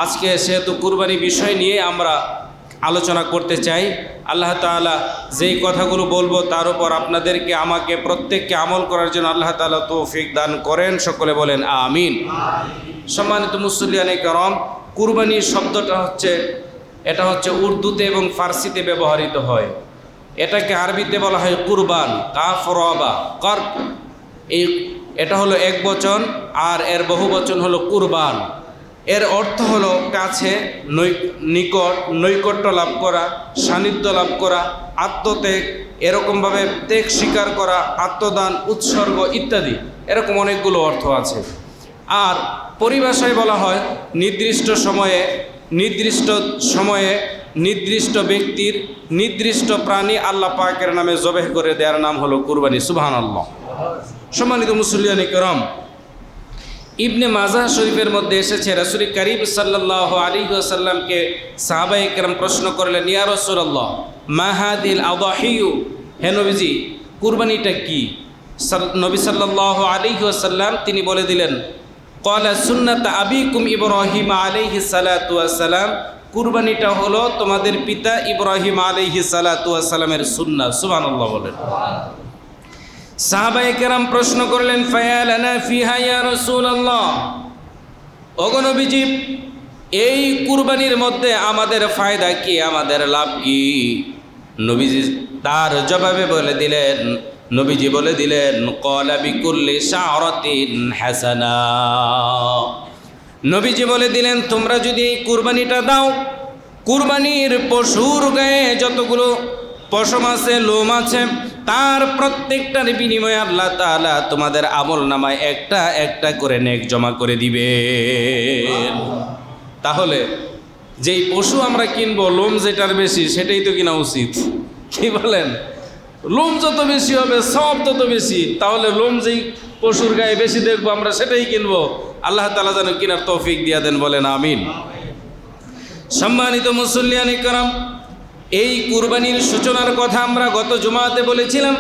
আজকে সেহেতু কুরবানি বিষয় নিয়ে আমরা আলোচনা করতে চাই। আল্লাহ তাআলা যেই কথাগুলো বলবো তার উপর আপনাদেরকে আমাকে প্রত্যেককে আমল করার জন্য আল্লাহ তাআলা তৌফিক দান করেন। সকলে বলেন আমিন। সম্মানিত মুসল্লিয়ানে কেরাম, কুরবানি শব্দটা এটা হচ্ছে উর্দুতে এবং ফার্সিতে ব্যবহৃত হয়। এটাকে আরবিতে বলা হয় কুরবান, কাফ রবা কর। এটা হলো এক বচন, আর এর বহু বচন হলো কুরবান। এর অর্থ হলো কাছে, নিকট, নৈকট্য লাভ করা, সান্নিধ্য লাভ করা, আত্মত্যাগ, এরকমভাবে ত্যাগ স্বীকার করা, আত্মদান, উৎসর্গ ইত্যাদি, এরকম অনেকগুলো অর্থ আছে। আর পরিভাষায় বলা হয় নির্দিষ্ট সময়ে নির্দিষ্ট ব্যক্তির নির্দিষ্ট প্রাণী আল্লাহ পাকের নামে জবেহ করে দেওয়ার নাম হলো কুরবানি। সুবহানাল্লাহ। সম্মানিত মুসল্লিয়ানে কেরাম, ইবনে মাজাহ শরীফের মধ্যে এসেছে, রাসূল করিম সাল্লাল্লাহু আলাইহি ওয়াসাল্লামকে সাহাবায়ে কেরাম প্রশ্ন করলেন, ইয়া রাসূলুল্লাহ মা হাদিল আদাহিয়ু, হে নবীজি কুরবানিটা কি? নবী সাল্লাল্লাহু আলাইহি ওয়াসাল্লাম তিনি বলে দিলেন, ক্বালা সুন্নাত আবিকুম ইব্রাহিম আলাইহিস সালাতু ওয়াস সালাম, কুরবানিটা হলো তোমাদের পিতা ইব্রাহিম আলাইহিস সালাতু ওয়াস সালামের সুন্নাহ। সুবহানাল্লাহ বলেন। সাহাবায়ে কেরাম প্রশ্ন করলেন, ফায়ালানা ফিহা ইয়া রাসূলুল্লাহ, ওগো নবীজি এই কুরবানির মধ্যে আমাদের ফায়দা কি, আমাদের লাভ কি? নবীজি তার জবাবে নবীজি বলে দিলেন ক্বালা বিকুল্লি শা'রাতিন হাসানা। নবীজি বলে দিলেন, তোমরা যদি এই কুরবানিটা দাও, কুরবানির পশুর গায়ে যতগুলো পশম আছে, লোম আছে, তার প্রত্যেকটার বিনিময়ে আল্লাহ তাআলা তোমাদের আমল নামায় একটা একটা করে নেক জমা করে দিবেন। তাহলে যেই পশু আমরা কিনবো, লোম যেটার বেশি সেটাই তো কিনা উচিত, কি বলেন? লোম যত বেশি হবে সব তত বেশি। তাহলে লোম যেই পশুর গায়ে বেশি দেখবো আমরা সেটাই কিনবো। আল্লাহ তাআলা যেন কিনার তৌফিক দিয়া দেন, বলেন আমিন। সম্মানিত মুসল্লিয়ানে কেরাম, এই কুরবানির সূচনার কথা আমরা গত জুমাতে বলেছিলাম।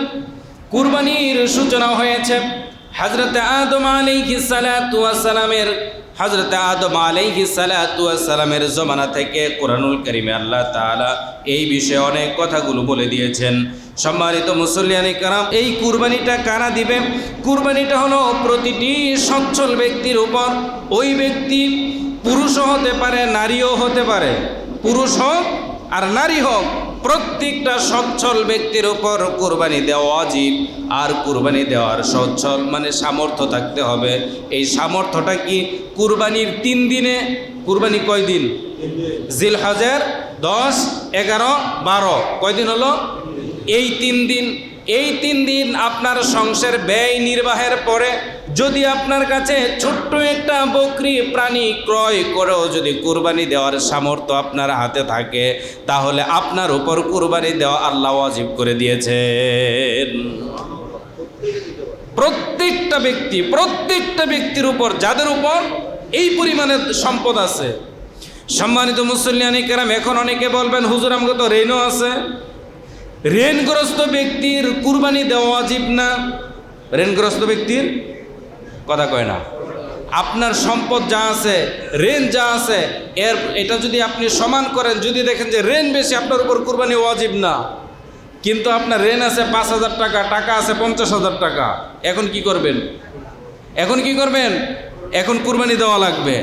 কুরবানির সূচনা হয়েছে হযরত আদম আলাইহিস সালাতু ওয়াস সালামের জমানা থেকে। কুরআনুল কারীমে আল্লাহ তাআলা এই বিষয়ে অনেক কথাগুলো বলে দিয়েছেন। সম্মানিত মুসল্লিয়ানে কেরাম, এই কুরবানিটা কারা দিবে? কুরবানিটা হলো প্রতিটি সচ্ছল ব্যক্তির উপর। ওই ব্যক্তি পুরুষও হতে পারে, নারীও হতে পারে, পুরুষ হোক আর নারী হোক, প্রত্যেকটা সচ্ছল ব্যক্তির উপর কুরবানি দেওয়া ওয়াজিব। আর কুরবানি দেওয়ার সচ্ছল মানে সামর্থ্য থাকতে হবে। এই সামর্থ্যটা কি? কুরবানির 3 দিনে, কুরবানি কয় দিন? জিলহজের 10, 11, 12, কয়দিন হলো? এই 3 দিন। এই 3 দিন আপনার সংসার ব্যয় নির্বাহের পরে যদি আপনার কাছে ছোট্ট একটা বকরি প্রাণী ক্রয় করেও যদি কুরবানি দেওয়ার সামর্থ্য আপনার হাতে থাকে, তাহলে আপনার উপর কুরবানি দেওয়া আল্লাহ ওয়াজিব করে দিয়েছেন। প্রত্যেকটা ব্যক্তির উপর, যাদের উপর এই পরিমাণের সম্পদ আছে। সম্মানিত মুসল্লিয়ানে কেরাম, এখন অনেকে বলবেন, হুজুর আমাকে তো ঋণও আছে। ঋণগ্রস্ত ব্যক্তির কুরবানি দেওয়া ওয়াজিব না। ঋণগ্রস্ত ব্যক্তির কথা কয় না। আপনার সম্পদ যা আছে, ঋণ যা আছে, এটা যদি আপনি সমান করেন, যদি দেখেন যে ঋণ বেশি, আপনার উপর কুরবানি ওয়াজিব না। কিন্তু আপনার ঋণ আছে 5,000 টাকা, টাকা আছে 50,000 টাকা, এখন কি করবেন? এখন কুরবানি দেওয়া লাগবে।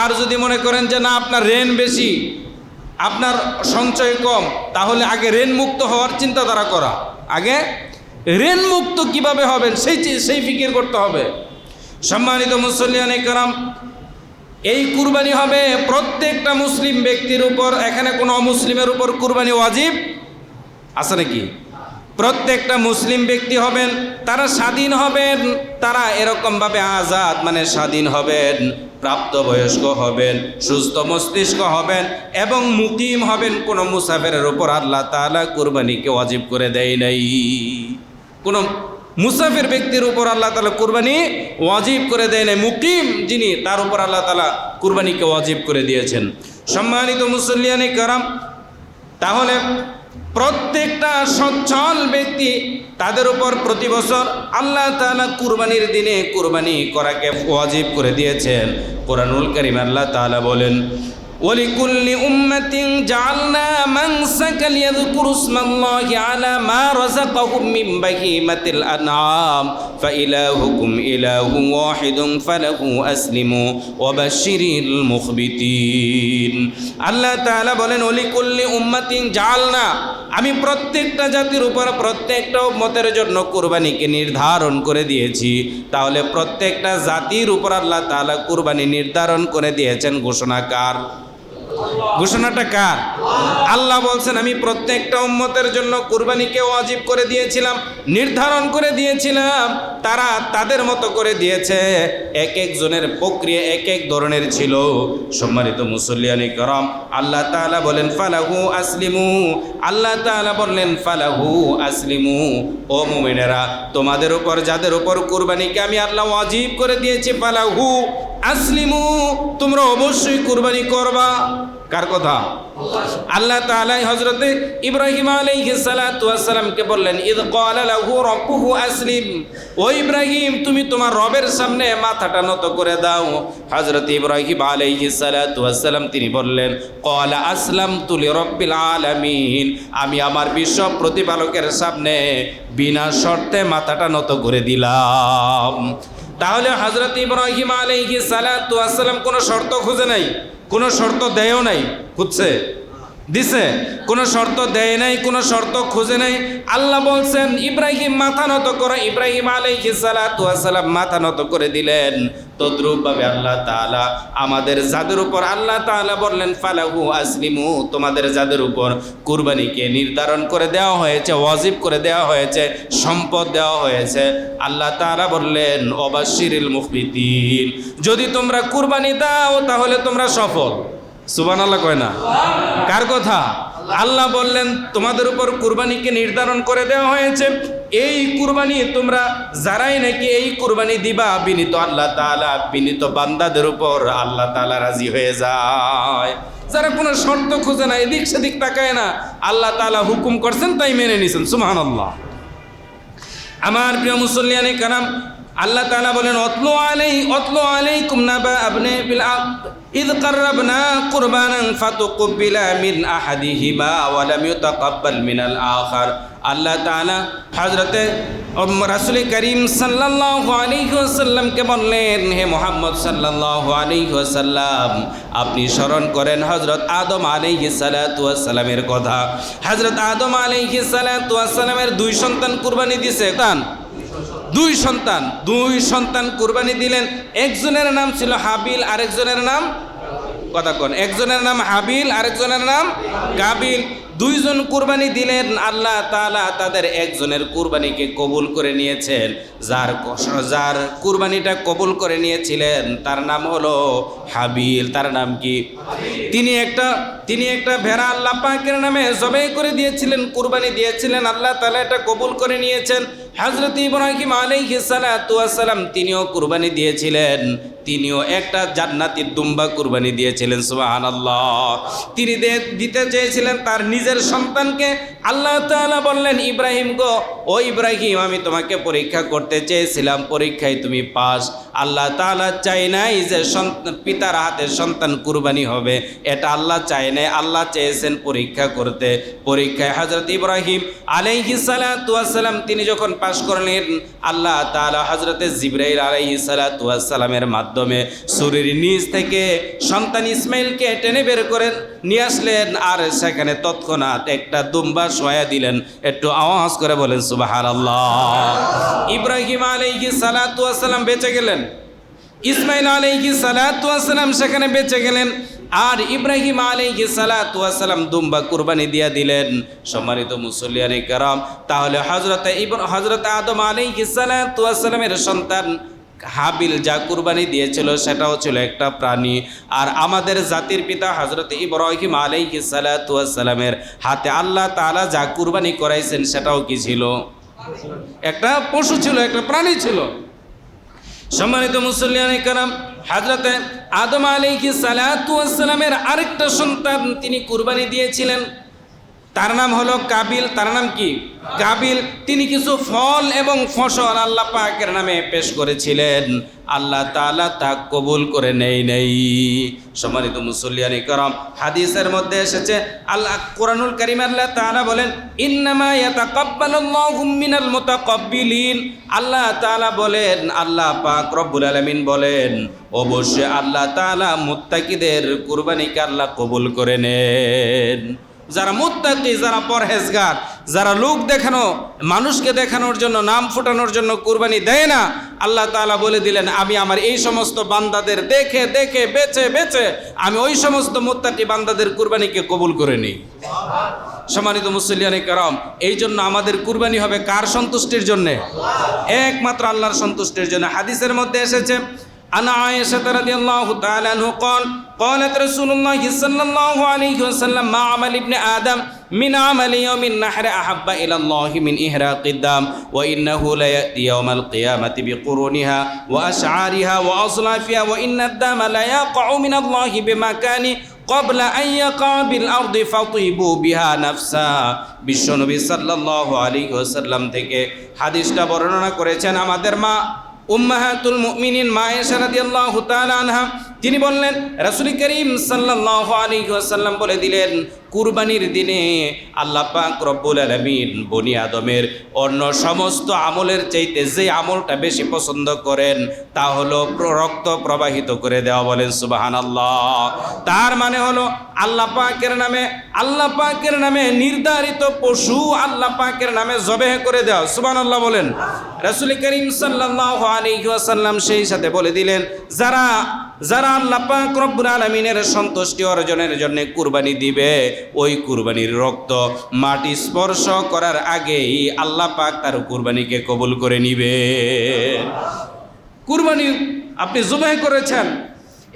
আর যদি মনে করেন যে না, আপনার ঋণ বেশি, আপনার সঞ্চয় কম, তাহলে আগে ঋণ মুক্ত হওয়ার চিন্তাধারা করা। আগে ঋণ মুক্ত কিভাবে হবেন সেই ফিকির করতে হবে। সম্মানিত মুসল্লিয়ানে কেরাম, এই কুরবানি হবে প্রত্যেকটা মুসলিম ব্যক্তির উপর। এখানে কোনো অমুসলিমের উপর কুরবানি ওয়াজিব আছে নাকি? প্রত্যেকটা মুসলিম ব্যক্তি হবেন, তারা স্বাধীন হবেন, তারা এরকমভাবে আজাদ মানে স্বাধীন হবেন, প্রাপ্তবয়স্ক হবেন, সুস্থ মস্তিষ্ক হবেন এবং মুকিম হবেন। কোনো মুসাফিরের উপর আল্লাহ তাআলা কুরবানিকে ওয়াজিব করে দেয় নাই। কোনো মুসাফির ব্যক্তির উপর আল্লাহ তাআলা কুরবানি ওয়াজিব করে দেয় নাই। মুকিম যিনি, তার উপর আল্লাহ তাআলা কুরবানিকে ওয়াজিব করে দিয়েছেন। সম্মানিত মুসল্লিয়ানে কেরাম, তাহলে প্রত্যেকটা সচ্ছল ব্যক্তি তাদের উপর প্রতি বছর আল্লাহ তাআলা কুরবানির দিনে কুরবানি করাকে ওয়াজিব করে দিয়েছেন। কোরআনুল কারীম আল্লাহ তাআলা বলেন, ওয়ালিকুল্লি উম্মাতিন জাআলনা মানসাকা লিয়াযকুরু ইসমাল্লাহি আলা মা রাযাকাহুম মিন বাহিমাতিল আনআম ফাইলাহুকুম ইলাহুন ওয়াহিদুন ফালাহু আসলিমু ওয়া বাশশিরিল মুখবিতিন। আল্লাহ তাআলা বলেন, ওয়ালিকুল্লি উম্মাতিন জাআলনা, আমি প্রত্যেকটা জাতির উপর প্রত্যেকটা উম্মতের জন্য কুরবানিকে নির্ধারণ করে দিয়েছি। তাহলে প্রত্যেকটা জাতির উপর আল্লাহ তাআলা কুরবানি নির্ধারণ করে দিয়েছেন। ঘোষণা কার? ঘোষণাটা কার? আল্লাহ বলছেন, আমি প্রত্যেকটা উম্মতের জন্য কুরবানিকে ওয়াজিব করে দিয়েছিলাম, নির্ধারণ করে দিয়েছিলাম। তারা তাদের মতো করে দিয়েছে। এক একজনের প্রক্রিয়া এক এক ধরনের ছিল। সম্মানিত মুসল্লিয়ানে কেরাম, আল্লাহ তাআলা বলেন ফালাহু আসলিমু, আল্লাহ তাআলা বললেন ফালাহু আসলিমু, ও মুমিনেরা, তোমাদের উপর যাদের উপর কুরবানিকে আমি আল্লাহ ওয়াজিব করে দিয়েছি, ফালাহু আসলিমু, তোমরা অবশ্যই কুরবানি করবা। কার কথা? আল্লাহ তাআলা হযরতে ইব্রাহিম আলাইহিস সালাতু ওয়াস সালামকে বললেন, ইয ক্বালা লাহু রাব্বুহু আসলিম, ও ইব্রাহিম তুমি তোমার রবের সামনে মাথাটা নত করে দাও। হযরতে ইব্রাহিম আলাইহিস সালাতু ওয়াস সালাম তিনি বললেন, ক্বালা আসলামতু লিরাব্বিল আলামিন, আমি আমার বিশ্ব প্রতিপালকের সামনে বিনা শর্তে মাথাটা নত করে দিলাম। তাহলে হযরত ইব্রাহিম আলাইহিস সালাতু ওয়াস সালাম কোনো শর্ত খুঁজে নাই, কোনো শর্ত দেয়ও নাই। খুঁজছে? দিছে? কোনো শর্ত দেয় নাই, কোনো শর্ত খুঁজে নাই। আল্লাহ বলছেন ইব্রাহিম মাথা নত করো, ইব্রাহিম আলাইহিস সালাতু ওয়াস সালাম মাথা নত করে দিলেন। তদ্রূপভাবে আল্লাহ তাআলা আমাদের যাদের উপর আল্লাহ তাআলা বললেন ফালাহু আসলিমু, তোমাদের যাদের উপর কুরবানিকে নির্ধারণ করে দেওয়া হয়েছে, ওয়াজিব করে দেওয়া হয়েছে, সম্পদ দেওয়া হয়েছে, আল্লাহ তাআলা বললেন ওয়াবাশশিরিল মুখবিতিন, যদি তোমরা কুরবানি দাও তাহলে তোমরা সফল। সুবহানাল্লাহ কয় না? কার কথা? আল্লাহ বললেন তোমাদের উপর কুরবানিকে নির্ধারণ করে দেওয়া হয়েছে। এই কুরবানি তোমরা যারাই নাকি এই কুরবানি দিবা, বিনীত আল্লাহ তাআলা বিনীত বান্দাদের উপর আল্লাহ তাআলা রাজি হয়ে যায়। যারা কোনো শর্ত খুঁজে না, এদিক সেদিক তাকায় না, আল্লাহ তাআলা হুকুম করছেন তাই মেনে নিছেন। সুবহানাল্লাহ। আমার প্রিয় মুসল্লিয়ানে কারাম, আল্লাহ তাআলা বলেন অতলু আলাইকুম নাবা আবনে বিল আক ইদ কাররাবনা কুরবানান ফাতুকবিলা মিন আহাদিহিমা ওয়া লাম ইউতাকাব্বাল মিনাল আখার। আল্লাহ তাআলা হযরতে রাসূল করিম সাল্লাল্লাহু আলাইহি ওয়াসাল্লামকে বললেন, হে মুহাম্মদ সাল্লাল্লাহু আলাইহি ওয়াসাল্লাম, আপনি স্মরণ করেন হযরত আদম আলাইহিস সালাতু ওয়াস সালামের কথা। হযরত আদম আলাইহিস সালাতু ওয়াস সালামের দুই সন্তান কুরবানি দিয়েছে। দুই সন্তান কুরবানি দিলেন। একজনের নাম ছিল হাবিল, আরেকজনের নাম কথা কোন, একজনের নাম হাবিল, আরেকজনের নাম কাবিল। দুইজন কুরবানি দিলেন। আল্লাহ তাআলা তাদের একজনের কুরবানিকে কবুল করে নিয়েছেন। যার কুরবানিটা কবুল করে নিয়েছিলেন তার নাম হলো হাবিল। তার নাম কি? তিনি একটা ভেড়া আল্লাহ পাকের নামে জবাই করে দিয়েছিলেন, কুরবানি দিয়েছিলেন। আল্লাহ তাআলা এটা কবুল করে নিয়েছেন। হযরত ইব্রাহিম আলাইহিস সালাতু ওয়াস সালাম তিনিও কুরবানি দিয়েছিলেন। তিনিও একটা জান্নাতি দুম্বা কুরবানি দিয়েছিলেন। সুবহানাল্লাহ। তিনি দিতে চেয়েছিলেন তার নিজের সন্তানকে। আল্লাহ তাআলা বললেন, ইব্রাহিম গো, ও ইব্রাহিম, আমি তোমাকে পরীক্ষা করতে চেয়েছিলাম, পরীক্ষায় তুমি পাস। আল্লাহ তাআলা চাই নাই যে পিতার হাতে সন্তান কুরবানি হবে, এটা আল্লাহ চাই নাই। আল্লাহ চেয়েছেন পরীক্ষা করতে। পরীক্ষায় হযরত ইব্রাহিম আলাইহিস সালাতু ওয়াস সালাম তিনি যখন পাস করলেন, আল্লাহ তাআলা হযরতে জিবরাইল আলাইহিস সালাতু ওয়াস সালামের মাধ্যমে শরীর নিজ থেকে সন্তান ইসমাইলকে টেনে বের করে নিয়ে আসলেন। আর সেখানে তৎক্ষণাৎ একটা দুম্বা শোয়া দিলেন। একটু আওয়াজ করে বলেন সুবহানাল্লাহ। ইব্রাহিম আলাইহিস সালাতু ওয়াস সালাম বেঁচে গেলেন, ইসমাইল আলাইহিস সালাতু ওয়াস সালাম সেখানে বেঁচে গেলেন। আর ইব্রাহিম আলাইহিস সালাতু ওয়াস সালাম দুম্বা কুরবানি দিয়ে দিলেন। সম্মানিত মুসল্লিয়ানে কেরাম, তাহলে হযরত আদম আলাইহিস সালাতু ওয়াস সালামের সন্তান হাবিল যা কুরবানি দিয়েছিল সেটাও ছিল একটা প্রাণী। আর আমাদের জাতির পিতা হযরত ইব্রাহিম আলাইহিস সালাতু ওয়াস সালামের হাতে আল্লাহ তাআলা যা কুরবানি করাইছেন সেটাও কি ছিল? একটা পশু ছিল, একটা প্রাণী ছিল। সম্মানিত মুসল্লিয়ানে কেরাম, হযরতে আদম আলাইহিস সালাতু ওয়াস সালামের আরেকটা সন্তান তিনি কুরবানি দিয়েছিলেন। তার নাম হলো কাবিল। তার নাম কি? কাবিল। তিনি কিছু ফল এবং ফসল আল্লাহ পাকের নামে পেশ করেছিলেন, আল্লাহ তাআলা তা কবুল করে নেই। সম্মানিত মুসল্লিয়ানি کرام, হাদিসের মধ্যে এসেছে, আল্লাহ কোরআনুল কারীমে আল্লাহ তাআলা বলেন, ইন্নামা ইয়াতাকাব্বালুল্লাহু মিনাল মুতাকাব্বিলিন। আল্লাহ তাআলা বলেন, আল্লাহ পাক রব্বুল আলামিন বলেন, অবশ্যই আল্লাহ তাআলা মুত্তাকিদের কুরবানিকে আল্লাহ কবুল করে নেন। যারা মুত্তাকি, যারা পরহেজগার, যারা লোক দেখানো, মানুষকে দেখানোর জন্য, নাম ফুটানোর জন্য কুরবানি দেয় না, আল্লাহ তাআলা বলে দিলেন, আমি আমার এই সমস্ত বান্দাদের দেখে দেখে বেছে বেছে আমি ওই সমস্ত মুত্তাকি বান্দাদের কুরবানিকে কবুল করে নিই। সম্মানিত মুসল্লিয়ানে কেরাম, এই জন্য আমাদের কুরবানি হবে কার সন্তুষ্টির জন্যে? একমাত্র আল্লাহর সন্তুষ্টির জন্য। হাদিসের মধ্যে এসেছে, আনা আয়েশা রাদিয়াল্লাহু তাআলা আনহু قال قالت رسول الله صلى الله عليه وسلم ما عمل ابن آدم من عمل يوم النحر أحب إلى الله من إحراق الدم وإنه ليأتي يوم القيامة بقرونها وأشعارها وأصلافها وإن الدم لا يقع من الله بمكان قبل أن يقع بالأرض فطيبوا بها نفسا। বিশ্বনবী সাল্লাল্লাহু আলাইহি ওয়াসাল্লাম থেকে হাদিসটা বর্ণনা করেছেন আমাদের মা উম্মাহাতুল মুমিনিন মা আয়েশা রাদিয়াল্লাহু তাআলা আনহা। তিনি বললেন, রাসূল করিম সাল্লাল্লাহু আলাইহি ওয়াসাল্লাম বলে দিলেন, কুরবানির দিনে আল্লাহ পাক রব্বুল আলামিন বনি আদমের অন্য সমস্ত আমলের চাইতে যে আমলটা বেশি পছন্দ করেন তা হলো রক্ত প্রবাহিত করে দেওয়া। বলেন সুবহানাল্লাহ। তার মানে হলো আল্লাহ পাকের নামে নির্ধারিত পশু আল্লাহ পাকের নামে জবেহ করে দেওয়া। সুবহানাল্লাহ বলেন। রাসূল করিম সাল্লাল্লাহু আলাইহি ওয়াসাল্লাম সেই সাথে বলে দিলেন, যারা আল্লাহ পাক রব্বুল আলামিনের সন্তুষ্টি অর্জনের জন্য কুরবানি দিবে, ওই কুরবানির রক্ত মাটি স্পর্শ করার আগেই আল্লাহ পাক তার কুরবানিকে কবুল করে নিবে। কুরবানি আপনি জবাই করেছেন,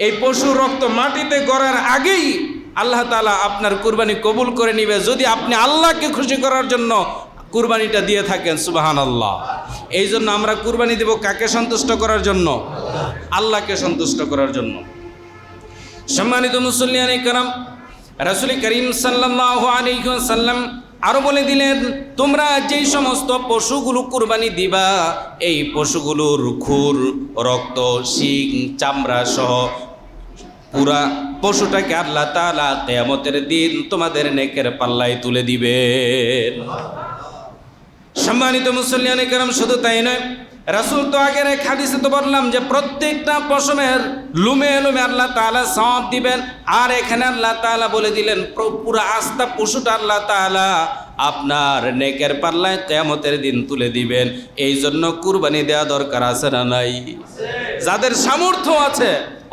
এই পশুর রক্ত মাটিতে গড়ার আগেই আল্লাহ তাআলা আপনার কুরবানি কবুল করে নিবে, যদি আপনি আল্লাহকে খুশি করার জন্য কুরবানিটা দিয়ে থাকেন। সুবহানাল্লাহ। এই জন্য আমরা কুরবানি দেব কাকে সন্তুষ্ট করার জন্য? আল্লাহকে সন্তুষ্ট করার জন্য। সম্মানিত মুসল্লিয়ানে কেরাম, রাসূল করিম সাল্লাল্লাহু আলাইহি ওয়াসাল্লাম আরো বলে দিলেন, তোমরা যেই সমস্ত পশুগুলো কুরবানি দিবা, এই পশুগুলোর খুর, রক্ত, শিং, চামড়া সহ পুরা পশুটাকে আল্লাহ তাআলা কিয়ামতের দিন তোমাদের নেকের পাল্লায় তুলে দিবেন। সম্মানিত মুসল্লিয়ানে কেরাম, শুধু তাই নয়, রাসূল তো আগের এক হাদিসে তো বললাম যে প্রত্যেকটা পশমের লুমে লুমে আল্লাহ তাআলা সওয়াব দিবেন। আর এখানে আল্লাহ তাআলা বলে দিলেন, পুরো আস্তা পশুটা আল্লাহ তাআলা আপনার নেকের পাল্লায় কিয়ামতের দিন তুলে দিবেন। এই জন্য কুরবানি দেওয়া দরকার আছে না নাই? যাদের সামর্থ্য আছে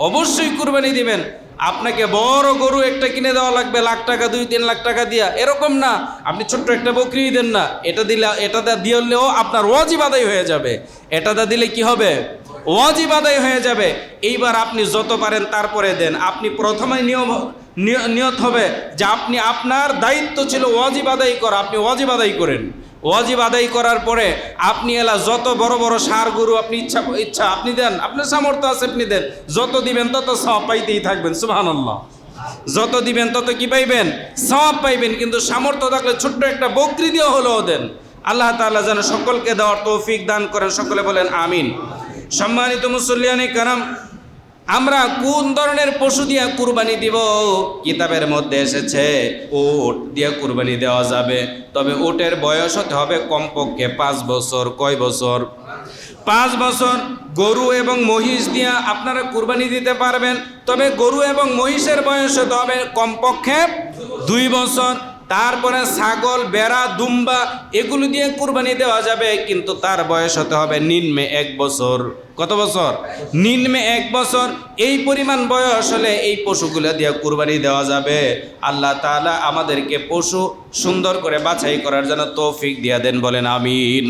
অবশ্যই কুরবানি দিবেন। আপনাকে বড় গরু একটা কিনে দেওয়া লাগবে লাখ টাকা, 2-3 লাখ টাকা দিয়া, এরকম না। আপনি ছোট্ট একটা বকরি দেন না, এটা দিলেও আপনার ওয়াজিব আদায় হয়ে যাবে। এটা দিলে কি হবে? ওয়াজিব আদায় হয়ে যাবে। এইবার আপনি যত পারেন তারপরে দেন। আপনি প্রথমে নিয়ত হবে যে আপনি, আপনার দায়িত্ব ছিল ওয়াজিব আদায় করা, আপনি ওয়াজিব আদায় করেন। ওয়াজিব আদায় করার পরে আপনি যত বড় বড় ষাঁড় গরু আপনি ইচ্ছা আপনি দেন, আপনার সামর্থ্য আছে আপনি দেন। যত দিবেন তত সওয়াব পাইতেই থাকবেন। সুবহানাল্লাহ। যত দিবেন তত কি পাইবেন? সওয়াব পাইবেন। কিন্তু সামর্থ্য থাকলে ছোট্ট একটা বকরি দিয়ে হলেও দেন। আল্লাহ তাআলা যেন সকলকে দেওয়ার তৌফিক দান করেন। সকলে বলেন আমিন। সম্মানিত মুসল্লিয়ানে কেরাম, আমরা কোন ধরনের পশু দিয়ে কুরবানি দিব? কিতাবের মধ্যে এসেছে উট দিয়ে কুরবানি দেওয়া যাবে, তবে উটের বয়স হতে হবে কমপক্ষে 5 বছর। কয় বছর? 5 বছর। গরু এবং মহিষ দিয়ে আপনারা কুরবানি দিতে পারবেন, তবে গরু এবং মহিষের বয়স হতে হবে কমপক্ষে 2 বছর। তারপরে ছাগল, বেড়া, দুম্বা এগুলো দিয়ে কুরবানি দেওয়া যাবে, কিন্তু তার বয়স হতে হবে নিম্নে 1 বছর। কত বছর? নিম্নে 1 বছর। এই পরিমাণ বয়স হলে এই পশুগুলো দিয়ে কুরবানি দেওয়া যাবে। আল্লাহ তাআলা আমাদেরকে পশু সুন্দর করে বাছাই করার জন্য তৌফিক দিয়া দেন। বলেন আমিন।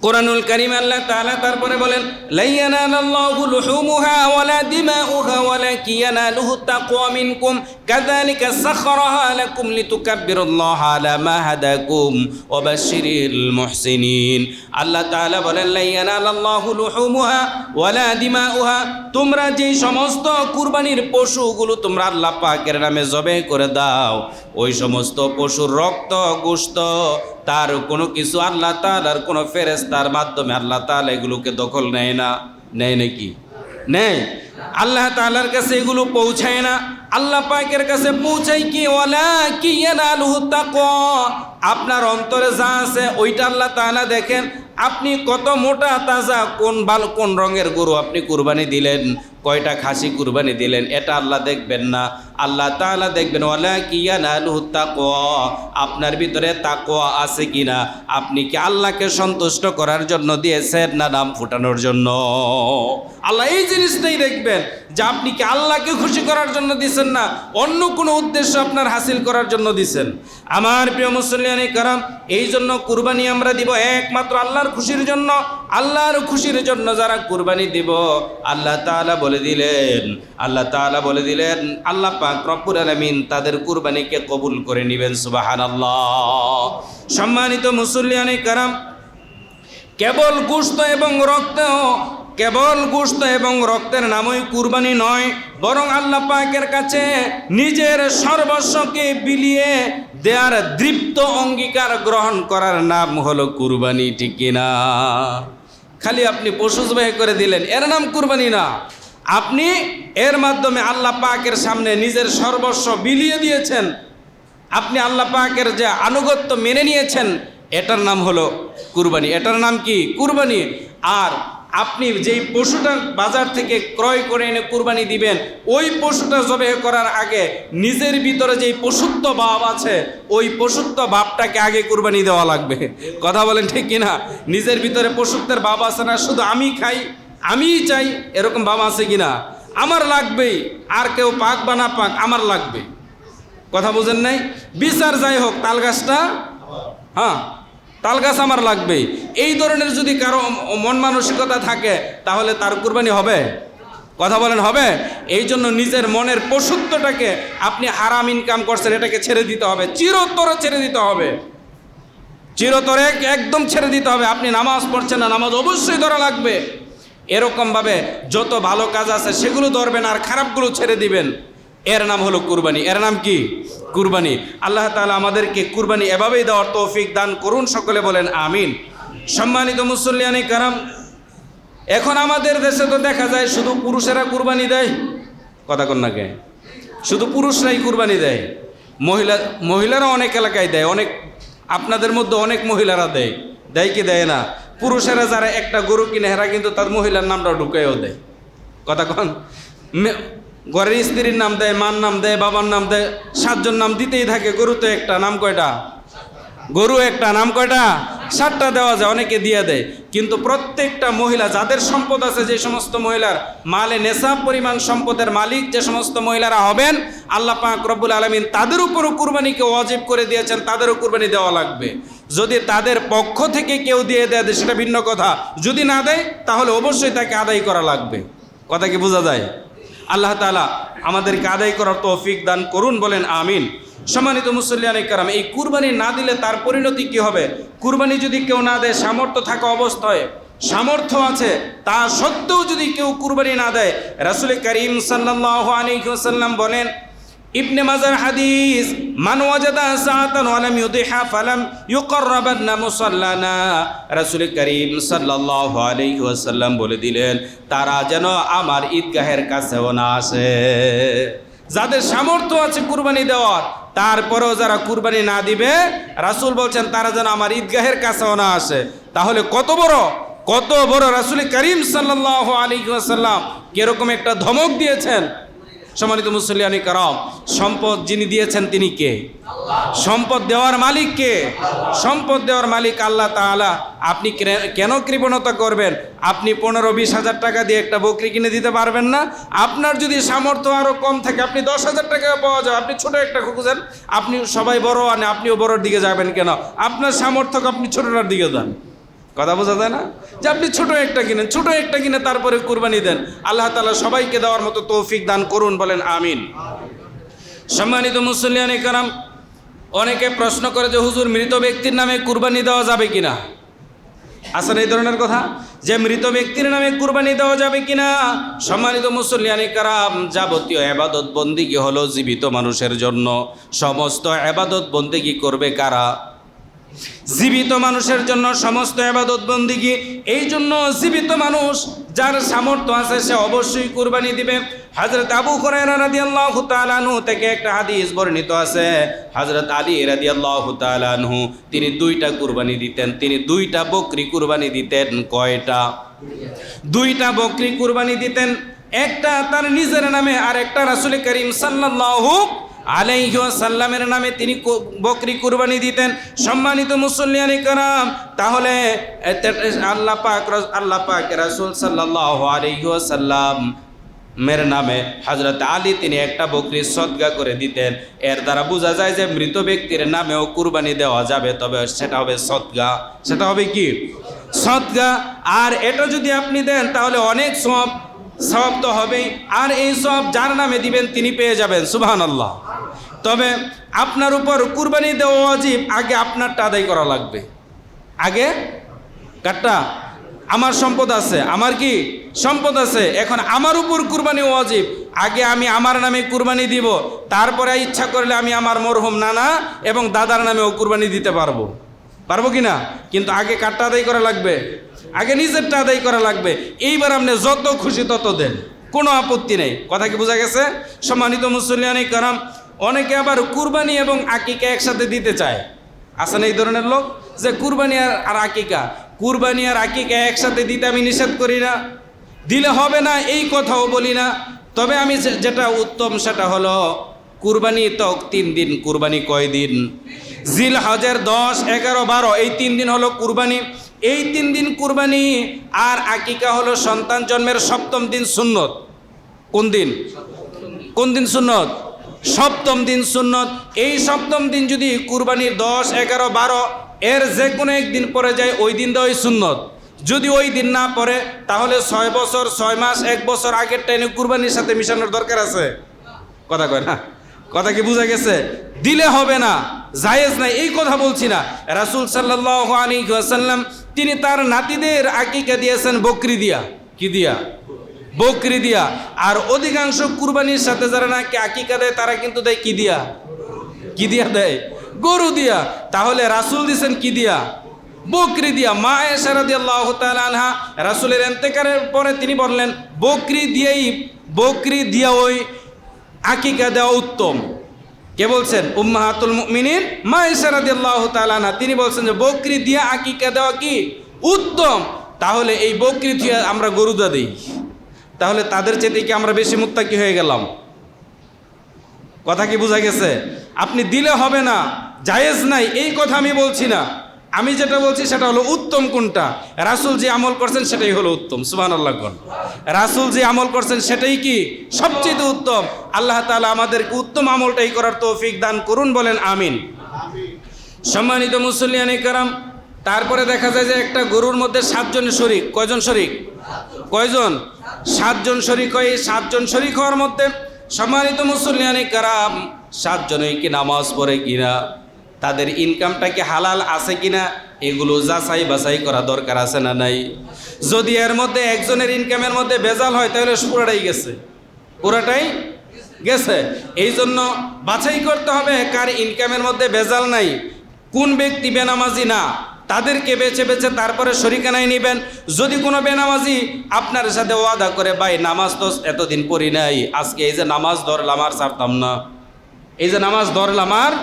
কোরআনুল কারীম আল্লাহ তাআলা তারপরে বলেন লা ইয়ানালাল্লাহু লুহুমুহা ওয়ালা দিমাউহা ওয়ালাকিন ইয়ানালুহু তাকওয়া মিনকুম কাযালিকা সাখখারাহা লাকুম লিতুকাব্বিরুল্লাহা আলা মা হাদাকুম ওয়া বাশশিরিল মুহসিনিন। আল্লাহ তাআলা বলেন লা ইয়ানালাল্লাহু লুহুমুহা ওয়ালা দিমাউহা, তোমরা যেই সমস্ত কুরবানির পশুগুলো তোমরা আল্লাহ পাকের নামে জবাই করে দাও, ওই সমস্ত পশুর রক্ত গোশত তার কোনো কিছু আল্লাহ তাআলার কোনো ফেরেশতার মাধ্যমে আল্লাহ তাআলা এগুলোকে দখল নেয় না। নেয় নাকি? নেয়। আল্লাহ তাআলার কাছে এগুলো পৌঁছায় না, আল্লাহ পাকের কাছে পৌঁছায় কি? ওয়ালাকিন ইয়ানালুহু তাকওয়া, আপনার অন্তরে যা আছে ওইটা আল্লাহ তাআলা দেখেন। আপনি কত মোটা তাজা কোন রঙের গরু আপনি কুরবানি দিলেন, কয়টা খাসি কুরবানি দিলেন, এটা আল্লাহ দেখবেন না। আল্লাহ তাআলা দেখবেন ওয়ালাকিন ইয়ানালুহু তাকওয়া, আপনার ভিতরে তাকওয়া আছে কিনা, আপনি কি আল্লাহকে সন্তুষ্ট করার জন্য দিয়েছেন না নাম ফুটানোর জন্য। আল্লাহ এই জিনিসটাই দেখবেন যে আপনি কি আল্লাহকে খুশি করার জন্য দিয়েছেন না অন্য কোনো উদ্দেশ্য আপনার হাসিল করার জন্য দিয়েছেন। আমার প্রিয় মুসলিয়ানে কারাম, এই জন্য কুরবানি আমরা দিব একমাত্র আল্লাহর খুশির জন্য। আল্লাহর খুশির জন্য যারা কুরবানি দিব, আল্লাহ তাআলা বলে দিলেন আল্লাহ পাক রব্বুল আলামিন তাদের কুরবানিকে কবুল করে নেবেন। সুবহানাল্লাহ। সম্মানিত মুসলিয়ানে কারাম, কেবল গোশত এবং রক্তের নামই কুরবানি নয়, বরং আল্লাহ পাকের কাছে নিজের সর্বস্বকে বিলিয়ে দেয়ার দৃপ্ত অঙ্গীকার গ্রহণ করার নাম হলো কুরবানি, ঠিক কিনা? খালি আপনি পশু জবাই করে দিলেন, এর নাম কুরবানি না। আপনি এর মাধ্যমে আল্লাহ পাকের সামনে নিজের সর্বস্ব বিলিয়ে দিয়েছেন, আপনি আল্লাহ পাকের যে আনুগত্য মেনে নিয়েছেন, এটার নাম হলো কুরবানি। এটার নাম কি? কুরবানি। আর আপনি যেই পশুটা বাজার থেকে ক্রয় করে এনে কুরবানি দিবেন, ওই পশুটা জবাই করার আগে নিজের ভিতরে যেই পশুত্ব ভাব আছে, ওই পশুত্ব ভাবটাকে আগে কুরবানি দেওয়া লাগবে। কথা বলেন ঠিক কিনা? নিজের ভিতরে পশুত্বের ভাব আছে না, শুধু আমি খাই আমিই চাই এরকম ভাব আছে কিনা? আমার লাগবেই, আর কেউ পাক বা না পাক আমার লাগবে। কথা বুঝেন নাই? বিচার যাই হোক, তাল গাছটা তাল গাছ আমার লাগবে, এই ধরনের যদি কারো মন মানসিকতা থাকে তাহলে তার কুরবানি হবে? কথা বলেন হবে? এই জন্য নিজের মনের পশুত্বটাকে, আপনি হারাম ইনকাম করছেন এটাকে ছেড়ে দিতে হবে, চিরতরে ছেড়ে দিতে হবে, চিরতরে একদম ছেড়ে দিতে হবে। আপনি নামাজ পড়ছেন না, নামাজ অবশ্যই ধরা লাগবে। এরকমভাবে যত ভালো কাজ আছে সেগুলো ধরবেন আর খারাপগুলো ছেড়ে দিবেন। এর নাম হলো কুরবানি। এর নাম কি? কুরবানি। আল্লাহ তাআলা আমাদেরকে কুরবানি এভাবেই দেওয়ার তৌফিক দান করুন, সকলে বলেন আমিন। সম্মানিত মুসল্লিয়ানে কারাম, এখন আমাদের দেশে তো দেখা যায় শুধু পুরুষেরা কুরবানি দেয়। কথা কন না কে? শুধু পুরুষরাই কুরবানি দেয়, মহিলারা অনেক এলাকায় দেয়, অনেক আপনাদের মধ্যে অনেক মহিলারা দেয়। দেয় কি দেয় না? পুরুষেরা যারা একটা গরু কিনে হেরা কিন্তু তার মহিলার নামটা ঢুকাইও দেয়। কথা কন? ঘরের স্ত্রীর নাম দেয়, মার নাম দেয়, বাবার নাম দেয়, 7 জন নাম দিতেই থাকে। গরু তো একটা, নাম কয়টা? গরু একটা, নাম কয়টা? 7টা দেওয়া যায়, অনেকে দিয়ে দেয়। কিন্তু প্রত্যেকটা মহিলা যাদের সম্পদ আছে, যে সমস্ত মহিলার মালে নেশাব পরিমাণ সম্পদের মালিক যে সমস্ত মহিলারা হবেন, আল্লাহ পাক রব্বুল আলামিন তাদের উপরও কুরবানিকে ওয়াজিব করে দিয়েছেন, তাদেরও কুরবানি দেওয়া লাগবে। যদি তাদের পক্ষ থেকে কেউ দিয়ে দেয় সেটা ভিন্ন কথা, যদি না দেয় তাহলে অবশ্যই তাকে আদায় করা লাগবে। কথা কি বোঝা যায়? আল্লাহ তাআলা আমাদেরকে আদায় করার তৌফিক দান করুন, বলেন আমিন। সম্মানিত মুসল্লিয়ানে কেরাম, এই কুরবানি না দিলে তার পরিণতি কি হবে? কুরবানি যদি কেউ না দেয়, সামর্থ্য থাকা অবস্থায়, সামর্থ্য আছে তা সত্ত্বেও যদি কেউ কুরবানি না দেয়, রাসূল করিম সাল্লাল্লাহু আলাইহি ওয়াসাল্লাম বলেন, ইবনে মাজার হাদিস, মান ওয়াজাদা সাআতান ওয়া লাম ইউদিহা ফালাম ইউকররাবান্না মুসাল্লানা। রাসূল করিম সাল্লাল্লাহু আলাইহি ওয়াসাল্লাম বলে দিলেন, তারা যেন আমার ঈদগাহের কাছেও না আসে। যাদের সামর্থ্য আছে কুরবানি দেওয়ার, তারপরেও যারা কুরবানি না দিবে, রাসূল বলছেন তারা যেন আমার ঈদগাহের কাছেও না আসে। তাহলে কত বড় রাসূল করিম সাল্লাল্লাহু আলাইহি ওয়াসাল্লাম কিরকম একটা ধমক দিয়েছেন। সম্মানিত মুসল্লিয়ানে কেরাম, সম্পদ যিনি দিয়েছেন তিনি কে? সম্পদ দেওয়ার মালিক কে? সম্পদ দেওয়ার মালিক আল্লাহ তাআলা। আপনি কেন কৃপণতা করবেন? আপনি 15-20 হাজার টাকা দিয়ে একটা বকরি কিনে দিতে পারবেন না? আপনার যদি সামর্থ্য আরও কম থাকে, আপনি 10,000 টাকা পাওয়া যায়, আপনি ছোট একটা খুঁজেন। আপনি সবাই বড় আনে, আপনিও বড়োর দিকে যাবেন কেন? আপনার সামর্থ্যকে আপনি ছোটটার দিকে যান। কথা বোঝা যায় না? যে আপনি ছোট একটা কিনে তারপরে কুরবানি দেন। আল্লাহ তাআলা সবাইকে দেওয়ার মতো তৌফিক দান করুন, বলেন আমিন। সম্মানিত মুসল্লিয়ানে কেরাম, অনেকে প্রশ্ন করে যে হুজুর, মৃত ব্যক্তির নামে কুরবানি দেওয়া যাবে কিনা? আসলে এই ধরনের কথা যে মৃত ব্যক্তির নামে কুরবানি দেওয়া যাবে কিনা? সম্মানিত মুসল্লিয়ানে কেরাম, যাবতীয় ইবাদত বন্দিগি হলো জীবিত মানুষের জন্য। সমস্ত ইবাদত বন্দিগি করবে কারা? জীবিত মানুষের জন্য সমস্ত ইবাদত বন্দিগি। এই জন্য জীবিত মানুষ যার সামর্থ্য আছে সে অবশ্যই কুরবানি দিবে। হযরত আবু হুরায়রা রাদিয়াল্লাহু তাআলা আনহু থেকে একটা হাদিস বর্ণিত আছে, হযরত আলী রাদিয়াল্লাহু তাআলা আনহু তিনি 2টা কুরবানি দিতেন। তিনি 2টা বকরি কুরবানি দিতেন। কয়টা? 2টা বকরি কুরবানি দিতেন। একটা তার নিজের নামে আর একটা রাসূল করিম সাল্লাল্লাহু আলাইহি ওয়াসাল্লামের নামে তিনি বকরি কুরবানি দিতেন। সম্মানিত মুসল্লিয়ানে কেরাম, তাহলে আল্লাহ পাক রাসূল সাল্লাল্লাহু আলাইহি ওয়াসাল্লাম মের নামে হযরত আলী তিনি একটা বকরি সদকা করে দিতেন। এর দ্বারা বোঝা যায় যে মৃত ব্যক্তির নামেও কুরবানি দেওয়া যাবে, তবে সেটা হবে সদকা। সেটা হবে কি? সদকা। আর এটা যদি আপনি দেন তাহলে অনেক সওয়াব তো হবেই, আর এই সওয়াব যার নামে দিবেন তিনি পেয়ে যাবেন। সুবহানাল্লাহ। তবে আপনার উপর কুরবানি দেওয়া ওয়াজিব, আগে আপনারটা আদায় করা লাগবে। আগে কারটা? আমার সম্পদ আছে, আমার কি সম্পদ আছে, এখন আমার উপর কুরবানি ওয়াজিব। আগে আমি আমার নামে কুরবানি দিব, তারপরে ইচ্ছা করলে আমি আমার মরহুম নানা এবং দাদার নামেও কুরবানি দিতে পারবো কি না? কিন্তু আগে কারটা আদায় করা লাগবে, আগে নিজেরটা আদায় করা লাগবে। এইবার আপনি যত খুশি তত দেন, কোনো আপত্তি নেই। কথা কি বোঝা গেছে? সম্মানিত মুসল্লিয়ানে কেরাম, অনেকে আবার কুরবানি এবং আকিকা একসাথে দিতে চায়। আছেন এই ধরনের লোক যে কুরবানি আর আকিকা, কুরবানি আর আকিকা একসাথে দিতে আমি নিষেধ করি না, দিলে হবে না এই কথাও বলি না। তবে আমি যেটা উত্তম সেটা হলো কুরবানি তো 3 দিন। কুরবানি কয় দিন? জিলহজের 10, 11, 12 এই 3 দিন হলো কুরবানি। এই 3 দিন কুরবানি। আর আকিকা হলো সন্তান জন্মের 7ম দিন সুন্নত। কোন দিন? কোন দিন সুন্নত? 7ম দিন সুন্নত। এই 7ম দিন যদি কুরবানির 10, 11, 12 এর যে কোনো একদিন পরে যায়, ওই দিন দেওয়াই সুন্নত। যদি ওই দিন না পড়ে তাহলে 6 বছর 6 মাস 1 বছর আগের টাইমে কুরবানির সাথে মিশানোর দরকার আছে। কথা কয় না? কথা কি বোঝা গেছে? দিলে হবে না, জায়েজ নাই, এই কথা বলছি না। রাসূল সাল্লাল্লাহু আলাইহি ওয়াসাল্লাম তিনি তার নাতিদের আকিকা দিয়েছেন বকরি দিয়া। কি দিয়া? বকরি দিয়া। আর অধিকাংশ কুরবানির সাথে যারা নাকি আকিকা দেয় তারা কিন্তু দেয় কি দিয়া? কি দিয়া দেয়? গরু দিয়া। তাহলে রাসূল দিয়েছেন কি দিয়া? বকরি দিয়া। মা আয়েশা রাদিয়াল্লাহু তাআলা আনহা রাসূলের ইন্তেকালের পরে তিনি বললেন বকরি দিয়া ওই আকিকা দেওয়া উত্তম। কে বলছেন? উম্মাহাতুল মুমিনিন মা আয়েশা রাদিয়াল্লাহু তাআলা আনহা তিনি বলছেন যে বকরি দিয়া আকিকা দেওয়া কি উত্তম। তাহলে এই বকরি দিয়া আমরা গরু দিই, তাহলে তাদের চেয়ে কি আমরা বেশি মুত্তাকি হয়ে গেলাম? কথা কি বোঝা গেছে? আপনি দিলে হবে না, জায়েজ নাই, এই কথা আমি বলছি না। আমি যেটা বলছি সেটা হলো উত্তম কোনটা, রাসূল যে আমল করছেন সেটাই হলো উত্তম। সুবহানাল্লাহ। রাসূল যে আমল করছেন সেটাই কি সবচেয়ে উত্তম। আল্লাহ তাআলা আমাদেরকে উত্তম আমলটাই করার তৌফিক দান করুন, বলেন আমিন। সম্মানিত মুসল্লিয়ানে কেরাম, তারপরে দেখা যায় যে একটা গরুর মধ্যে 7 জন শরীক। কয়জন শরীক? কয়জন? 7 জন শরীক হয়। 7 জন শরীক হওয়ার মধ্যে সম্মানিত মুসল্লিয়ানে কেরাম 7 জনই কি নামাজ পড়ে কিনা, তাদের ইনকামটা কি হালাল আছে কিনা, এগুলো যাচাই বাছাই করা দরকার আছে না নাই? যদি এর মধ্যে একজনের ইনকামের মধ্যে ভেজাল হয় তাহলে পুরোটাই গেছে। এই জন্য বাছাই করতে হবে কার ইনকামের মধ্যে ভেজাল নাই, কোন ব্যক্তি বেনামাজি না, তাদেরকে বেছে বেছে তারপরে শরিকানায় নেবেন। যদি কোনো বেনামাজি আপনার সাথে ওয়াদা করে, ভাই নামাজ তো এতদিন পড়ি নাই, আজকে এই যে নামাজ ধরলাম আর ছাড়তাম না, এই যে নামাজ ধরলাম আর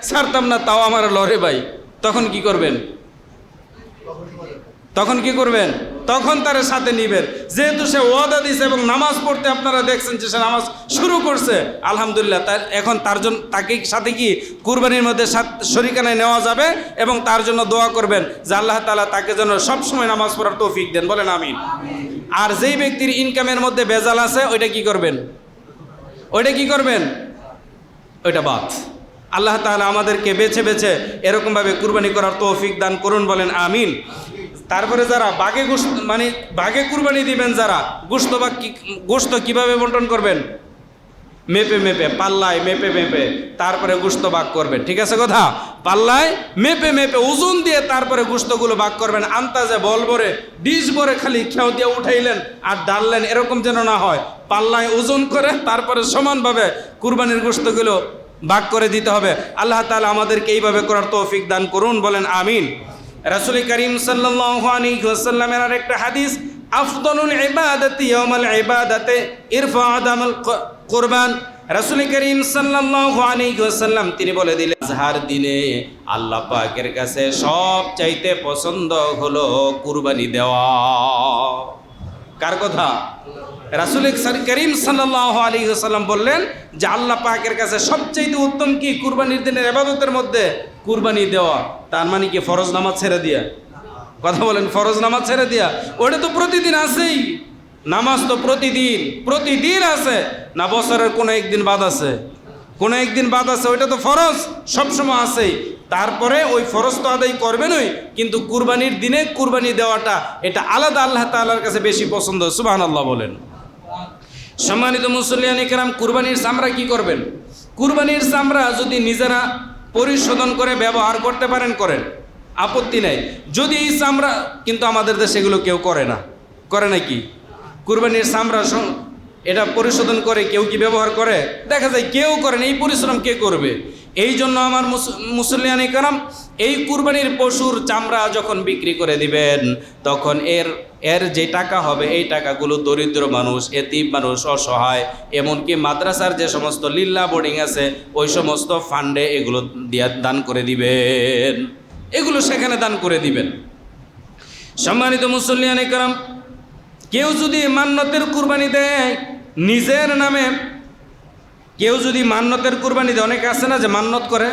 ছাড়তাম না, তাও আমার লড়ে ভাই, তখন কি করবেন? তখন তার সাথে নিবেন। যেহেতু সে ওয়াদা দিয়েছে এবং নামাজ পড়তে আপনারা দেখছেন যে সে নামাজ শুরু করছে, আলহামদুলিল্লাহ, এখন তার জন্য তাকে সাথে কি কুরবানির মধ্যে শরিকানায় নেওয়া যাবে এবং তার জন্য দোয়া করবেন যে আল্লাহ তাআলা তাকে যেন সবসময় নামাজ পড়ার তৌফিক দেন, বলেন আমিন। আর যেই ব্যক্তির ইনকামের মধ্যে ভেজাল আছে ওইটা কি করবেন? ওইটা বাদ। আল্লাহ তাআলা আমাদেরকে বেছে বেছে এরকমভাবে কুরবানি করার তৌফিক দান করুন, বলেন আমিন। তারপরে যারা বাঘে গোশত মানে বাঘে কুরবানি দিবেন, যারা গোশত কিভাবে বন্টন করবেন? মেপে মেপে, পাল্লায় মেপে মেপে তারপরে গোশত ভাগ করবেন। ঠিক আছে কথা? পাল্লায় মেপে মেপে ওজন দিয়ে তারপরে গোশতগুলো ভাগ করবেন। আন্তাজে বল ভরে ডিশ ভরে খালি খেয়াও দিয়ে উঠাইলেন আর ডাললেন, এরকম যেন না হয়। পাল্লায় ওজন করে তারপরে সমানভাবে কুরবানির গোশতগুলো ভাগ করে দিতে হবে। আল্লাহ তাআলা আমাদেরকে এইভাবে করার তৌফিক দান করুন, বলেন আমিন। রাসূল করিম সাল্লাল্লাহু আলাইহি ওয়াসাল্লামের আরেকটা হাদিস, আফদালুল ইবাদাতি ইয়াউমাল ইবাদাতি ইরফা দামাল কুরবান। রাসূল করিম সাল্লাল্লাহু আলাইহি ওয়াসাল্লাম তিনি বলে দিলেন, আজহার দিনে আল্লাহ পাকের কাছে সবচাইতে পছন্দ হলো কুরবানি দেওয়া। কার কথা? রাসূল করিম সাল্লাল্লাহু আলাইহি ওয়াসাল্লাম বললেন যে আল্লাহ পাকের কাছে সবচাইতে উত্তম কি? কুরবানির দিনের ইবাদতের মধ্যে কুরবানি দেওয়া। তার মানে কি ফরজ নামাজ ছেড়ে দিয়া? কথা বলেন, ফরজ নামাজ ছেড়ে দিয়া? ওটা তো প্রতিদিন আছেই। নামাজ তো প্রতিদিন আছে না? বছরের কোনো একদিন বাদ আছে? কোনো একদিন বাদ আছে? ওইটা তো ফরজ সবসময় আছেই। তারপরে ওই ফরজ তো আদায় করবেনই, কিন্তু কুরবানির দিনে কুরবানি দেওয়াটা এটা আলাদা, আল্লাহ তাআলার কাছে বেশি পছন্দ। সুবহানাল্লাহ বলেন। সম্মানিত মুসল্লিয়ান ইকরাম, কুরবানির চামড়া কি করবেন? কুরবানির চামড়া যদি নিজেরা পরিশোধন করে ব্যবহার করতে পারেন করেন, আপত্তি নাই। যদি এই চামড়া, কিন্তু আমাদের দেশে এগুলো কেউ করে না। করে নাকি? কুরবানির চামড়া এটা পরিশোধন করে কেউ কি ব্যবহার করে? দেখা যায় কেউ করেন। এই পরিশ্রম কে করবে? এই জন্য আমার মুসল্লিয়ান ইকরাম, এই কুরবানির পশুর চামড়া যখন বিক্রি করে দিবেন, তখন এর যে টাকা হবে এই টাকাগুলো দরিদ্র মানুষ, এতিম মানুষ, অসহায়, এমনকি মাদ্রাসার যে সমস্ত লিল্লা বোর্ডিং আছে ওই সমস্ত ফান্ডে এগুলো দিয়ে দান করে দিবেন। এগুলো সেখানে দান করে দিবেন। সম্মানিত মুসল্লিয়ান ইকরাম, কেউ যদি মান্নতের কুরবানি দেয় নিজের নামে, কেউ যদি মান্নতের কুরবানি দেয়, অনেকে আছে না যে মান্নত করে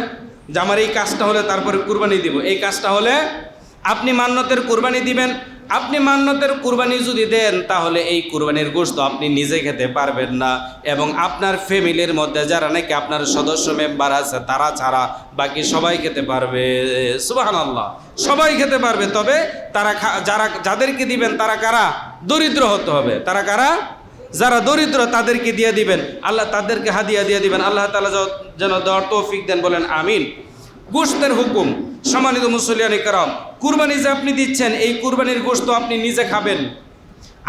যে আমার এই কাজটা হলে তারপরে কুরবানি দিব, এই কাজটা হলে আপনি মান্নতের কুরবানি দিবেন। আপনি মান্নতের কুরবানি যদি দেন তাহলে এই কুরবানির গোশত আপনি নিজে খেতে পারবেন না, এবং আপনার ফ্যামিলির মধ্যে যারা নাকি আপনার সদস্য মেম্বার আছে তারা ছাড়া বাকি সবাই খেতে পারবে। সুবহানাল্লাহ, সবাই খেতে পারবে। তবে তারা যাদেরকে দিবেন তারা কারা? দরিদ্র হতে হবে। তারা কারা? যারা দরিদ্র তাদেরকে দিয়ে দিবেন, আল্লাহ তাদেরকে হাদিয়া দিয়ে দিবেন। আল্লাহ তাআলা যেন দেওয়ার তৌফিক দেন, বলেন আমিন। গোশতের হুকুম, সম্মানিত মুসল্লিয়ান ইকরাম, কুরবানি যে আপনি দিচ্ছেন এই কুরবানির গোশত আপনি নিজে খাবেন।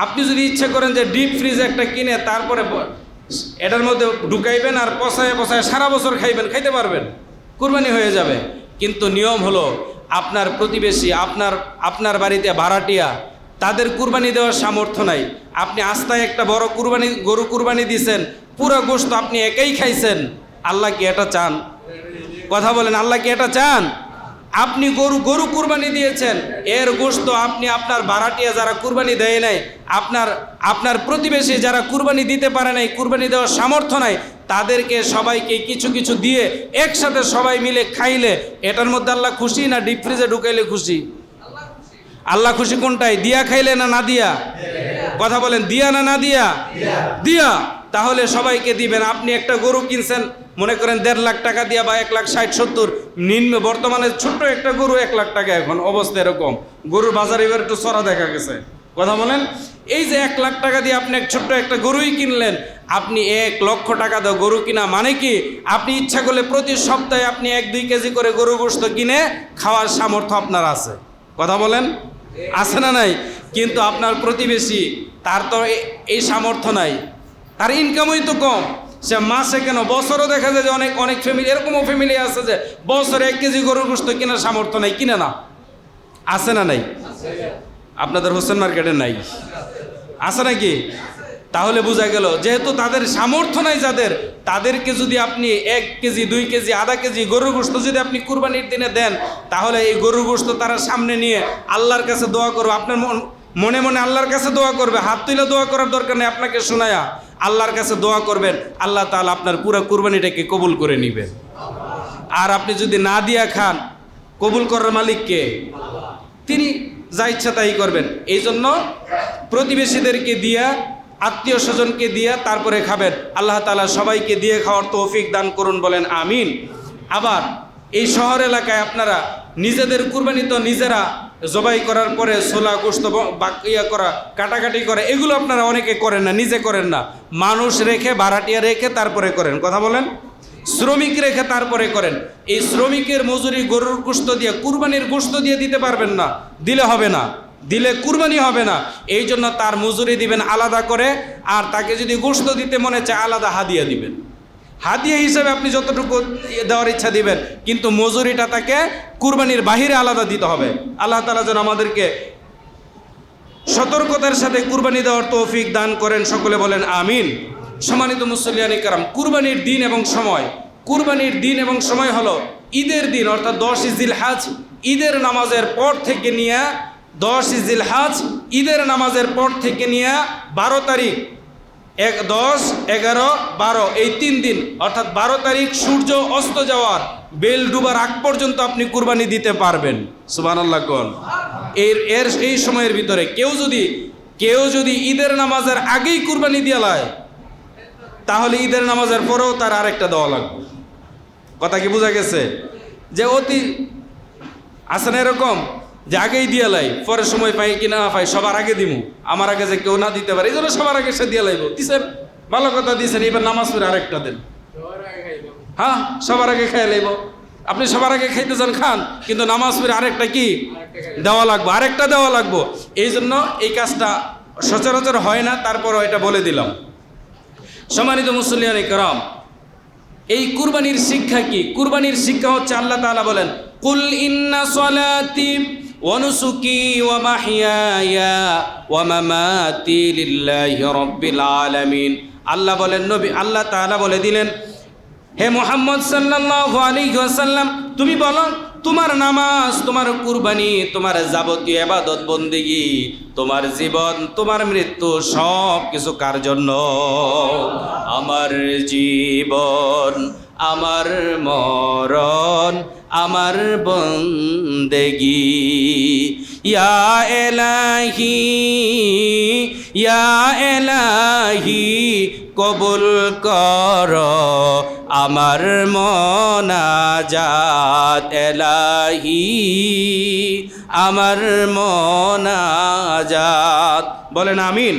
আপনি যদি ইচ্ছে করেন যে ডিপ ফ্রিজ একটা কিনে তারপরে এটার মধ্যে ঢুকাইবেন আর পচায় পচায় সারা বছর খাইবেন, খাইতে পারবেন, কুরবানি হয়ে যাবে। কিন্তু নিয়ম হলো আপনার প্রতিবেশী, আপনার বাড়িতে ভাড়াটিয়া, তাদের কুরবানি দেওয়ার সামর্থ্য নাই। আপনি আস্তায় একটা বড় গরু কুরবানি দিয়েছেন, পুরো গোশত আপনি একাই খাইছেন। আল্লাহ কি এটা চান? কথা বলেন, আল্লাহ কি এটা চান? আপনি গরু কুরবানি দিয়েছেন, এর গোশত আপনি আপনার ভাড়াটিয়া যারা কুরবানি দেয় নাই, আপনার প্রতিবেশী যারা কুরবানি দিতে পারে নাই, কুরবানি দেওয়ার সামর্থ্য নাই, তাদেরকে সবাইকে কিছু কিছু দিয়ে একসাথে সবাই মিলে খাইলে এটার মধ্যে আল্লাহ খুশি না ডিপ ফ্রিজে ঢুকাইলে খুশি? আল্লাহ খুশি কোনটাই? দিয়া খাইলে না না দিয়া? কথা বলেন, দিয়া না না দিয়া? দিয়া। তাহলে সবাইকে দিবেন। আপনি একটা গরু কিনছেন মনে করেন 1.5 লাখ টাকা দিয়া বা 1,60,70 নিম্ন, বর্তমানে ছোট্ট একটা গরু 1 লাখ টাকা এখন অবস্থা এরকম। গরুর বাজারে এবার একটু চড়া দেখা গেছে। কথা বলেন, এই যে 1 লাখ টাকা দিয়ে আপনি ছোট্ট একটা গরুই কিনলেন, আপনি 1 লক্ষ টাকা দাও গরু কিনা মানে কি? আপনি ইচ্ছা করলে প্রতি সপ্তাহে আপনি 1-2 কেজি করে গরু গোশত কিনে খাওয়ার সামর্থ্য আপনার আছে। কথা বলেন, আছে না নাই? কিন্তু আপনার প্রতিবেশী তার তো এই সামর্থ্য নাই, তার ইনকামই তো কম। সে মাসে কেন বছরও দেখা যায় যে অনেক ফ্যামিলি, এরকমও ফ্যামিলি আছে যে বছরে 1 কেজি গরুর গোশত কেনার সামর্থ্য নাই, কিনে না। আছে না নাই? আপনাদের হোসেন মার্কেটে নাই? আছে নাকি? তাহলে বোঝা গেল যেহেতু তাদের সামর্থ্য নাই, তাদেরকে যদি আপনি 1 কেজি 2 কেজি আধা কেজি গরুর গোশত যদি আপনি কুরবানির দিনে দেন, তাহলে এই গরুর গোশত তারা সামনে নিয়ে আল্লাহর কাছে দোয়া করবে। আপনার মনে মনে আল্লাহর কাছে দোয়া করবে, হাত তুলে দোয়া করার দরকার নেই, আপনাকে শোনায়া আল্লাহর কাছে দোয়া করবেন, আল্লাহ তাআলা আপনার পুরো কুরবানিটাকে কবুল করে নেবেন। আর আপনি যদি না দিয়া খান, কবুল করার মালিক কে? তিনি যা ইচ্ছা তাই করবেন। এই জন্য প্রতিবেশীদেরকে দিয়া, আত্মীয় স্বজনকে দিয়া তারপরে খাবেন। আল্লাহ তাআলা সবাইকে দিয়ে খাওয়ার তৌফিক দান করুন, বলেন আমিন। আবার এই শহর এলাকায় আপনারা নিজেদের কুরবানি তো নিজেরা জবাই করার পরে ছোলা গোশত ইয়া করা কাটাকাটি করে, এগুলো আপনারা অনেকে করেন না, নিজে করেন না, মানুষ রেখে ভাড়াটিয়া রেখে তারপরে করেন। কথা বলেন, শ্রমিক রেখে তারপরে করেন। এই শ্রমিকের মজুরি গরুর গোশত দিয়ে, কুরবানির গোশত দিয়ে দিতে পারবেন না, দিলে হবে না, দিলে কুরবানি হবে না। এই জন্য তার মজুরি দিবেন আলাদা করে, আর তাকে যদি গোশত দিতে মনে চায় আলাদা হাদিয়া দিবেন। হাদিয়া হিসাবে আপনি যতটুকু দেওয়ার ইচ্ছা দিবেন, কিন্তু মজুরিটা তাকে কুরবানির বাহিরে আলাদা দিতে হবে। আল্লাহ তাআলা যেন আমাদেরকে সতর্কতার সাথে কুরবানি দেওয়ার তৌফিক দান করেন, সকলে বলেন আমিন। সম্মানিত মুসল্লিয়ানি কারাম, কুরবানির দিন এবং সময়, কুরবানির দিন এবং সময় হলো ঈদের দিন, অর্থাৎ 10 জিলহজ ঈদের নামাজের পর থেকে নিয়ে 10 জিলহজ ঈদের নামাজের পর থেকে নিয়ে 12 তারিখ, 10, 11, 12 এই 3 দিন, অর্থাৎ 12 তারিখ সূর্য অস্ত যাওয়ার বেল ডুবার আগ পর্যন্ত আপনি কুরবানি দিতে পারবেন। সুবহানাল্লাহ কোন। এই সময়ের ভিতরে কেউ যদি ঈদের নামাজের আগেই কুরবানি দিয়ে লায়, তাহলে ঈদের নামাজের পরেও তার আরেকটা দেওয়া লাগবে। কথা কি বোঝা গেছে? যে অতি আসেন এরকম যে আগেই দিয়ে লাই, পরে সময় পাই কি না পাই সবার আগে দিমু, আমার আগে যে কেউ না দিতে পারে, এই জন্য সবার আগে সে দিয়ে লাইব। দিছেন, ভালো কথা দিয়েছেন, এবার নামাজ পড়ে আরেকটা দেন। হ্যাঁ, সবার আগে খাই লাইব। আপনি সবার আগে খাইতে চান খান, কিন্তু নামাজ পড়ে আরেকটা কি দেওয়া লাগবে, আরেকটা দেওয়া লাগবে। এই জন্য এই কাজটা সচরাচর হয় না, তারপরও এটা বলে দিলাম। সম্মানিত মুসল্লিয়ানে কেরাম, এই কুরবানির শিক্ষা কি? কুরবানির শিক্ষা হচ্ছে আল্লাহ তাআলা বলেন, কুল ইন্না সলাতি ওয়া নুসুকি ওয়া মাহইয়ায়া ওয়া মামাতি লিল্লাহি রাব্বিল আলামিন। আল্লাহ বলেন, নবী আল্লাহ তাআলা বলে দিলেন, হে মুহাম্মদ সাল্লাল্লাহু আলাইহি ওয়াসাল্লাম, তুমি বলো তোমার নামাজ, তোমার কুরবানি, তোমার যাবতীয় ইবাদত বন্দেগী, তোমার জীবন, তোমার মৃত্যু সব কিছু কার জন্য? আমার জীবন, আমার মরণ, আমার বন্দেগী। ইয়া এলাহি, ইয়া এলাহি, কবুল কর আমার মোনাজাত। এলাহি, আমার মোনাজাত। বলেন আমিন।